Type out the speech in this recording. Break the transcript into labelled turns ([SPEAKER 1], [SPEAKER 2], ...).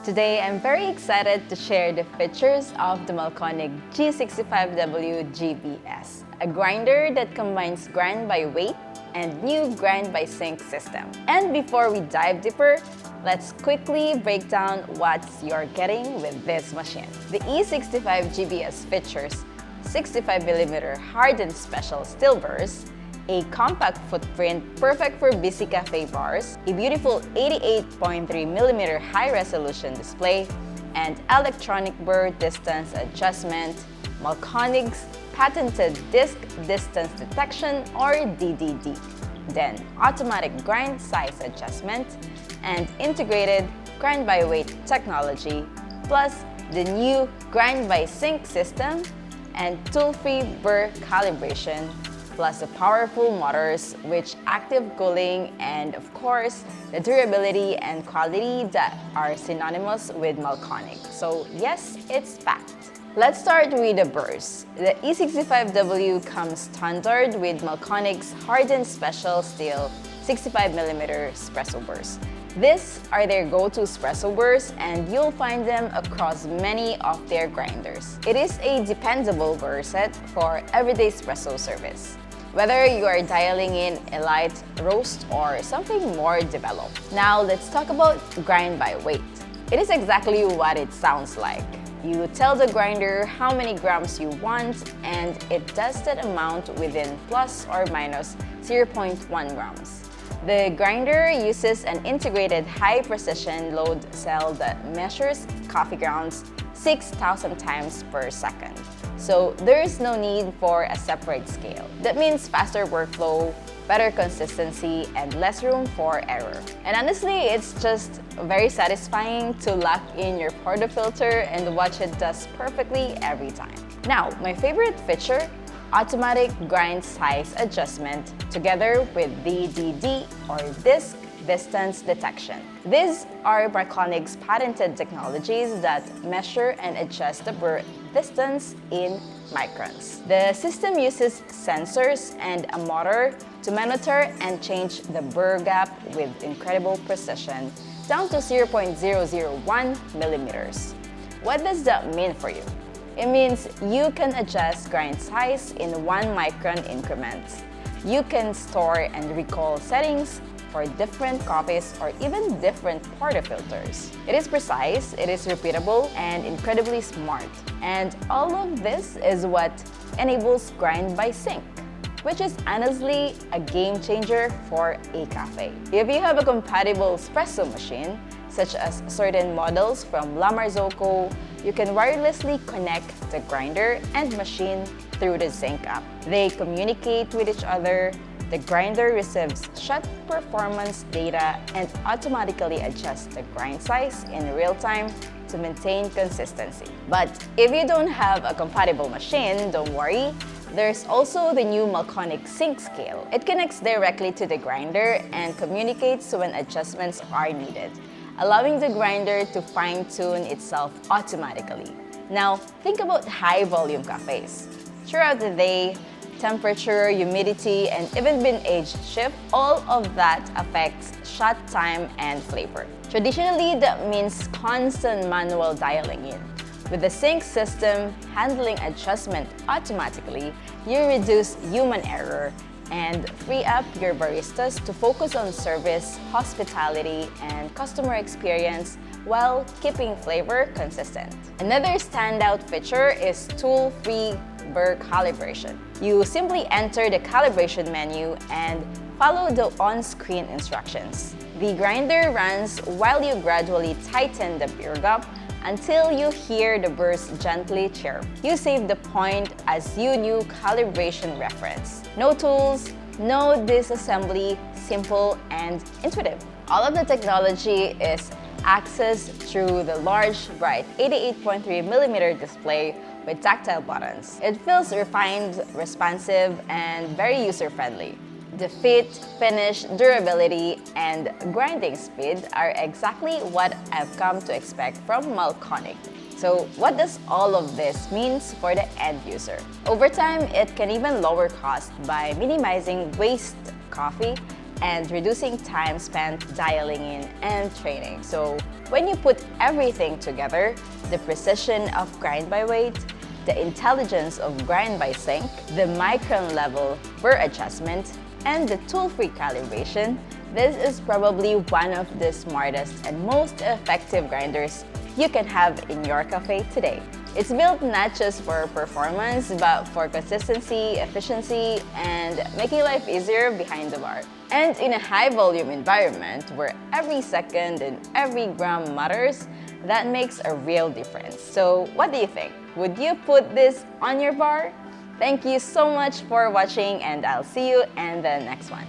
[SPEAKER 1] Today, I'm very excited to share the features of the Mahlkönig G65W GBS, a grinder that combines grind by weight and new grind by sync system. And before we dive deeper, let's quickly break down what you're getting with this machine. The E65 GBS features 65mm hardened special steel burrs, a compact footprint perfect for busy cafe bars, a beautiful 88.3mm high-resolution display, and electronic burr distance adjustment, Mahlkönig's patented disc distance detection or DDD, then automatic grind size adjustment, and integrated grind by weight technology, plus the new grind by sync system and tool-free burr calibration, plus the powerful motors, which active cooling, and of course, the durability and quality that are synonymous with Mahlkönig. So yes, it's packed. Let's start with the burrs. The E65W comes standard with Mahlkönig's hardened special steel 65mm espresso burrs. These are their go-to espresso burrs, and you'll find them across many of their grinders. It is a dependable burr set for everyday espresso service, whether you are dialing in a light roast or something more developed. Now let's talk about grind by weight. It is exactly what it sounds like. You tell the grinder how many grams you want, and it does that amount within plus or minus 0.1 grams. The grinder uses an integrated high-precision load cell that measures coffee grounds 6,000 times per second. So there is no need for a separate scale. That means faster workflow, better consistency, and less room for error. And honestly, it's just very satisfying to lock in your portafilter and watch it does perfectly every time. Now, my favorite feature, automatic grind size adjustment together with DDD or disc distance detection. These are Mahlkönig's patented technologies that measure and adjust the burr distance in microns. The system uses sensors and a motor to monitor and change the burr gap with incredible precision down to 0.001 millimeters. What does that mean for you? It means you can adjust grind size in 1 micron increments. You can store and recall settings for different coffees or even different portafilters. It is precise, it is repeatable, and incredibly smart. And all of this is what enables grind by sync, which is honestly a game changer for a cafe. If you have a compatible espresso machine, such as certain models from La Marzocco, you can wirelessly connect the grinder and machine through the Sync app. They communicate with each other. The grinder receives shot performance data and automatically adjusts the grind size in real time to maintain consistency. But if you don't have a compatible machine, don't worry. There's also the new Mahlkönig Sync scale. It connects directly to the grinder and communicates when adjustments are needed, allowing the grinder to fine-tune itself automatically. Now, think about high-volume cafes. Throughout the day, temperature, humidity, and even bin age shift, all of that affects shot time and flavor. Traditionally, that means constant manual dialing in. With the sync system handling adjustment automatically, you reduce human error and free up your baristas to focus on service, hospitality, and customer experience while keeping flavor consistent. Another standout feature is tool-free burr calibration. You simply enter the calibration menu and follow the on-screen instructions. The grinder runs while you gradually tighten the burr gap until you hear the burrs gently chirp. You save the point as you new calibration reference. No tools, no disassembly, simple and intuitive. All of the technology is accessed through the large, bright 88.3mm display with tactile buttons. It feels refined, responsive, and very user-friendly. The fit, finish, durability, and grinding speed are exactly what I've come to expect from Mahlkönig. So what does all of this mean for the end user? Over time, it can even lower cost by minimizing waste coffee and reducing time spent dialing in and training. So when you put everything together, the precision of grind by weight, the intelligence of grind by sync, the micron-level Burr adjustment, and the tool-free calibration, this is probably one of the smartest and most effective grinders you can have in your cafe today. It's built not just for performance, but for consistency, efficiency, and making life easier behind the bar. And in a high-volume environment where every second and every gram matters, that makes a real difference. So what do you think? Would you put this on your bar? Thank you so much for watching, and I'll see you in the next one.